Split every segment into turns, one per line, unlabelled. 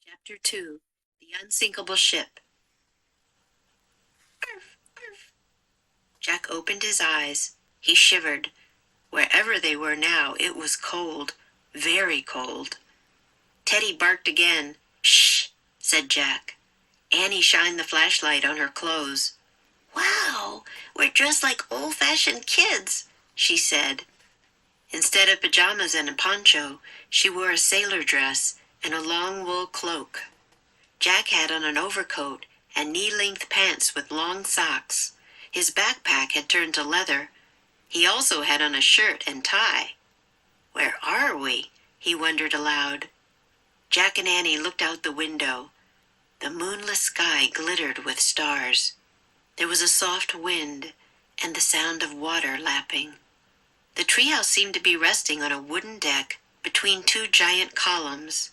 Chapter 2. The Unsinkable Ship. Jack opened his eyes. He shivered. Wherever they were now, it was cold, very cold. Teddy barked again. "Shh," said Jack. Annie shined the flashlight on her clothes. "Wow, we're dressed like old-fashioned kids," she said. Instead of pajamas and a poncho, she wore a sailor dress and a long wool cloak. Jack had on an overcoat and knee-length pants with long socks. His backpack had turned to leather. He also had on a shirt and tie. "Where are we?" he wondered aloud. Jack and Annie looked out the window. The moonless sky glittered with stars. There was a soft wind and the sound of water lapping. The treehouse seemed to be resting on a wooden deck between two giant columns.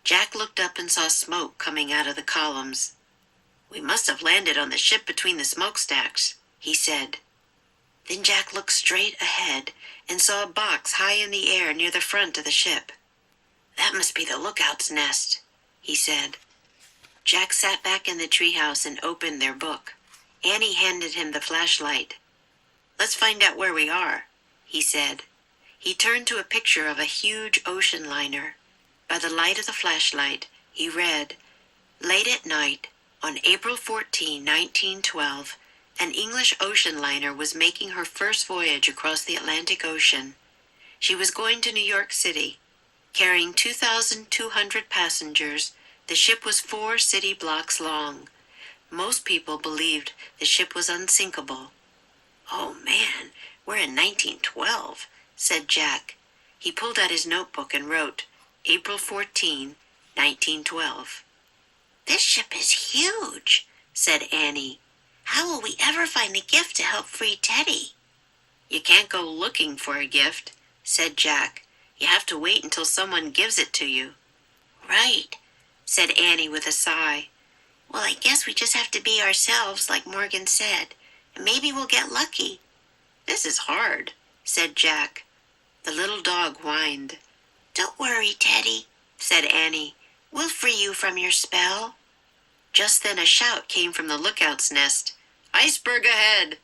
Jack looked up and saw smoke coming out of the columns. "We must have landed on the ship between the smokestacks," he said. Then Jack looked straight ahead and saw a box high in the air near the front of the ship. "That must be the lookout's nest," he said. Jack sat back in the treehouse and opened their book. Annie handed him the flashlight. "Let's find out where we are," he said. He turned to a picture of a huge ocean liner. By the light of the flashlight, he read, "Late at night, on April 14, 1912, an English ocean liner was making her first voyage across the Atlantic Ocean. She was going to New York City. Carrying 2,200 passengers, the ship was 4 city blocks long. Most people believed the ship was unsinkable." "Oh man, we're in 1912, said Jack. He pulled out his notebook and wrote, April 14, 1912. "This ship is huge," said Annie. "How will we ever find a gift to help free Teddy?" "You can't go looking for a gift," said Jack. "You have to wait until someone gives it to you." "Right," said Annie with a sigh. "Well, I guess we just have to be ourselves, like Morgan said, and maybe we'll get lucky." "This is hard," said Jack. The little dog whined. "Don't worry, Teddy," said Annie. "We'll free you from your spell." Just then a shout came from the lookout's nest. "Iceberg ahead!"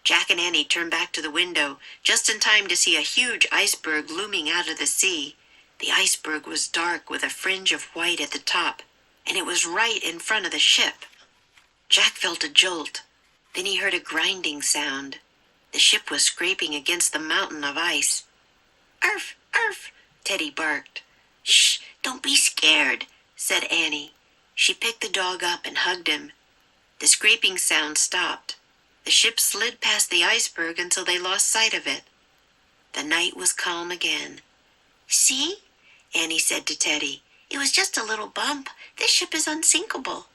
Jack and Annie turned back to the window, just in time to see a huge iceberg looming out of the sea. The iceberg was dark with a fringe of white at the top, and it was right in front of the ship. Jack felt a jolt. Then he heard a grinding sound. The ship was scraping against the mountain of ice. "Arf, arf," Teddy barked. "Shh, don't be scared," said Annie. She picked the dog up and hugged him. The scraping sound stopped. The ship slid past the iceberg until they lost sight of it. The night was calm again. "See?" Annie said to Teddy. "It was just a little bump. This ship is unsinkable."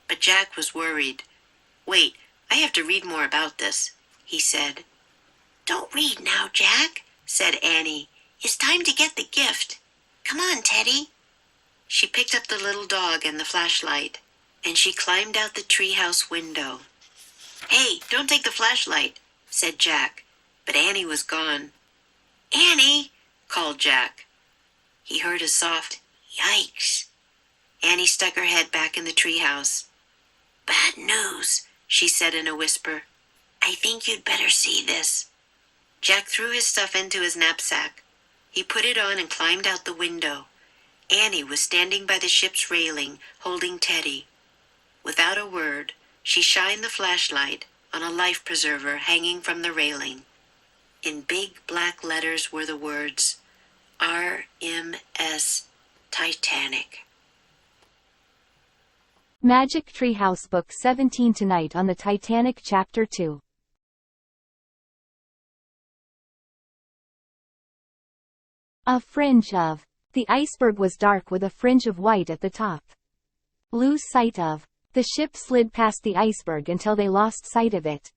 But Jack was worried. "Wait, I have to read more about this," he said. "Don't read now, Jack," said Annie. "It's time to get the gift. Come on, Teddy." She picked up the little dog and the flashlight, and she climbed out the treehouse window. "Hey, don't take the flashlight," said Jack, but Annie was gone. "Annie," called Jack. He heard a soft, "Yikes." Annie stuck her head back in the treehouse. "Bad news," she said in a whisper. "I think you'd better see this." Jack threw his stuff into his knapsack. He put it on and climbed out the window. Annie was standing by the ship's railing, holding Teddy. Without a word, she shined the flashlight on a life preserver hanging from the railing. In big black letters were the words, RMS Titanic.
Magic Treehouse Book 17 Tonight on the Titanic Chapter 2. A fringe of. The iceberg was dark with a fringe of white at the top. Lose sight of. The ship slid past the iceberg until they lost sight of it.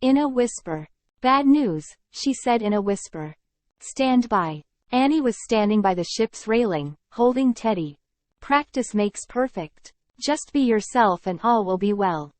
In a whisper. Bad news, she said in a whisper. Stand by. Annie was standing by the ship's railing, holding Teddy. Practice makes perfect. Just be yourself and all will be well.